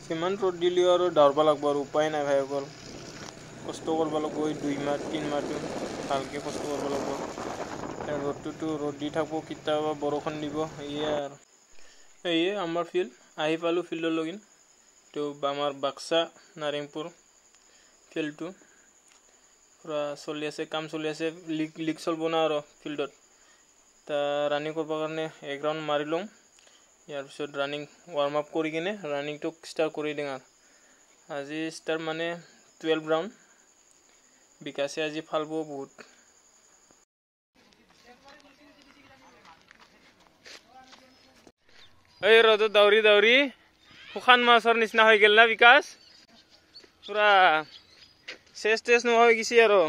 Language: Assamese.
কিমান ৰ'দ দিলেও আৰু দাউৰবা লাগব আৰু উপায় নাই ভাইসকল কষ্ট কৰিব লাগিব 2 মাহ 3 মাহটো ভালকৈ কষ্ট কৰিব লাগিব ৰ'দটোতো ৰ'দ দি থাকিব কেতিয়াবা বৰষুণ দিব এয়ে আমাৰ ফিল্ড আহি পালোঁ ফিল্ডৰ লগিন তো আমাৰ বাক্সা নাৰায়ণপুৰ ফিল্ডটো পুৰা চলি আছে কাম চলি আছে লিগ চলব না আৰু ফিল্ডত তা ৰানিং কৰিবৰ কাৰণে 1 ৰাউণ্ড মাৰি লওঁ ইয়াৰ পিছত ৰানিং ৱাৰ্ম আপ কৰি কিনে ৰানিংটো ষ্টাৰ্ট কৰি দিম আৰু আজি ষ্টাৰ্ট মানে 12 ৰাউণ্ড বিকাশে আজি ফালব বহুত এই ৰ'দত দাউৰি দাউৰি শুকান মাছৰ নিচিনা হৈ গেল না বিকাশ পুৰা চেষ্ট নোহোৱা হৈ গৈছে আৰু